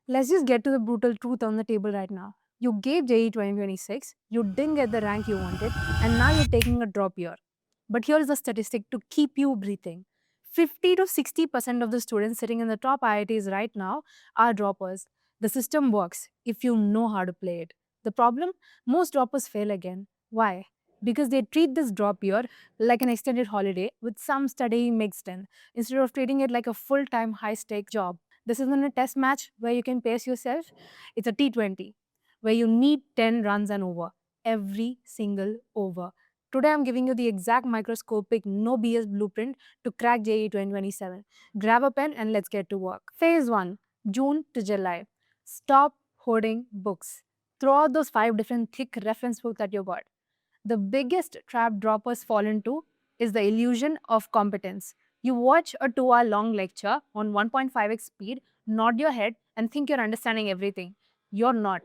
Let's just get to the brutal truth on the table right now. You gave JEE 2026, you didn't get the rank you wanted, and now you're taking a drop year. But here's the statistic to keep you breathing. 50 to 60% of the students sitting in the top IITs right now are droppers. The system works if you know how to play it. The problem? Most droppers fail again. Why? Because they treat this drop year like an extended holiday with some studying mixed in, instead of treating it like a full time, high stake job. This isn't a test match where you can pace yourself, it's a T20 where you need 10 runs and over every single over. Today, I'm giving you the exact microscopic, no BS blueprint to crack JEE 2027. Grab a pen and let's get to work. Phase 1, June to July. Stop hoarding books. Throw out those 5 different thick reference books that you got. The biggest trap droppers fall into is the illusion of competence. You watch a 2-hour long lecture on 1.5x speed, nod your head, and think you're understanding everything. You're not.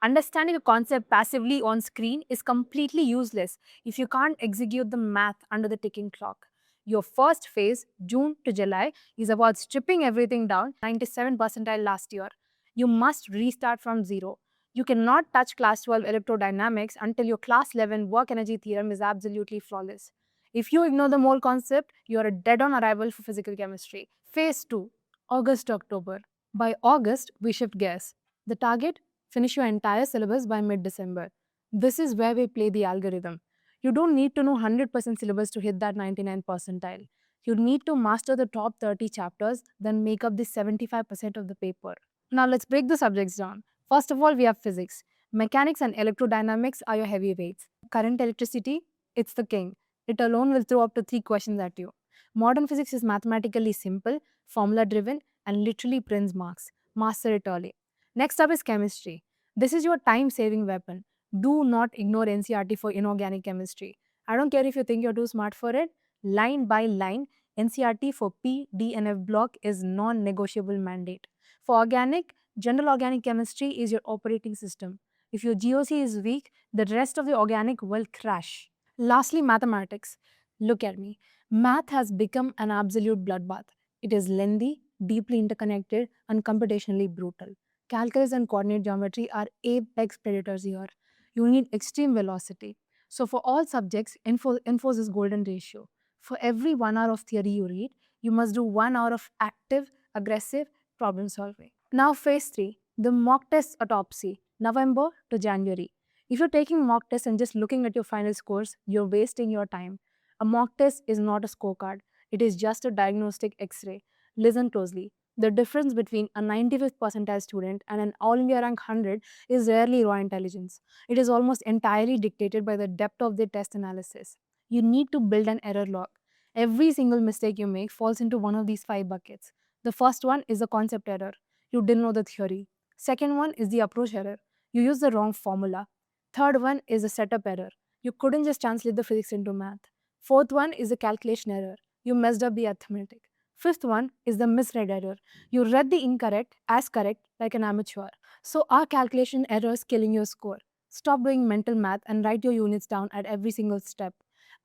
Understanding a concept passively on screen is completely useless if you can't execute the math under the ticking clock. Your first phase, June to July, is about stripping everything down 97 percentile last year. You must restart from zero. You cannot touch class 12 electrodynamics until your class 11 work energy theorem is absolutely flawless. If you ignore the mole concept, you are a dead on arrival for physical chemistry. Phase 2, August to October. By August, we shift gears. The target? Finish your entire syllabus by mid December. This is where we play the algorithm. You don't need to know 100% syllabus to hit that 99 percentile. You need to master the top 30 chapters, then make up the 75% of the paper. Now let's break the subjects down. First of all, we have physics. Mechanics and electrodynamics are your heavyweights. Current electricity, it's the king. It alone will throw up to 3 questions at you. Modern physics is mathematically simple, formula driven, and literally prints marks. Master it early. Next up is chemistry. This is your time saving weapon. Do not ignore NCRT for inorganic chemistry. I don't care if you think you're too smart for it. Line by line, NCRT for P, D, and F block is non negotiable mandate. For organic, general organic chemistry is your operating system. If your GOC is weak, the rest of the organic will crash. Lastly, mathematics. Look at me. Math has become an absolute bloodbath. It is lengthy, deeply interconnected, and computationally brutal. Calculus and coordinate geometry are apex predators here. You need extreme velocity. So, for all subjects, enforce this golden ratio. For every 1 hour of theory you read, you must do 1 hour of active, aggressive problem solving. Now, phase 3, the mock test autopsy, November to January. If you're taking mock tests and just looking at your final scores, you're wasting your time. A mock test is not a scorecard, it is just a diagnostic x ray. Listen closely. The difference between a 95th percentile student and an all India rank 100 is rarely raw intelligence. It is almost entirely dictated by the depth of the test analysis. You need to build an error log. Every single mistake you make falls into one of these 5 buckets. The first one is a concept error. You didn't know the theory. Second one is the approach error. You used the wrong formula. Third one is a setup error. You couldn't just translate the physics into math. Fourth one is a calculation error. You messed up the arithmetic. Fifth one is the misread error. You read the incorrect as correct like an amateur. So are calculation errors killing your score? Stop doing mental math and write your units down at every single step.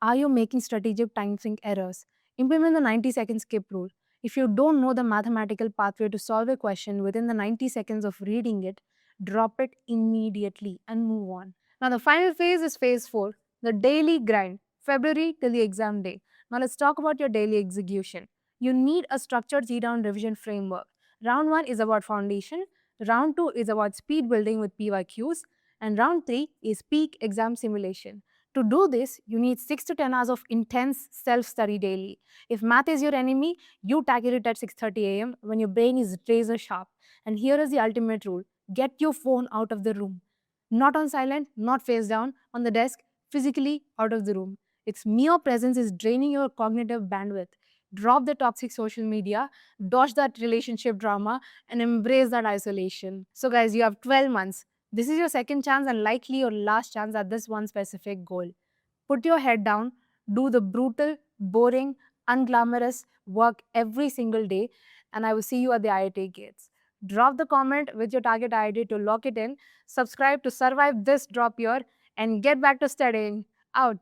Are you making strategic time sync errors? Implement the 90-second skip rule. If you don't know the mathematical pathway to solve a question within the 90 seconds of reading it, drop it immediately and move on. Now, the final phase is phase 4, the daily grind, February till the exam day. Now, let's talk about your daily execution. You need a structured Z-down revision framework. Round 1 is about foundation, round 2 is about speed building with PYQs, and round 3 is peak exam simulation. To do this, you need 6 to 10 hours of intense self-study daily. If math is your enemy, you tackle it at 6:30 a.m. when your brain is razor sharp. And here is the ultimate rule. Get your phone out of the room. Not on silent, not face down, on the desk, physically out of the room. Its mere presence is draining your cognitive bandwidth. Drop the toxic social media, dodge that relationship drama, and embrace that isolation. So, guys, you have 12 months. This is your second chance and likely your last chance at this one specific goal. Put your head down, do the brutal, boring, unglamorous work every single day, and I will see you at the IIT gates. Drop the comment with your target ID to lock it in, subscribe to survive this drop year, and get back to studying. Out.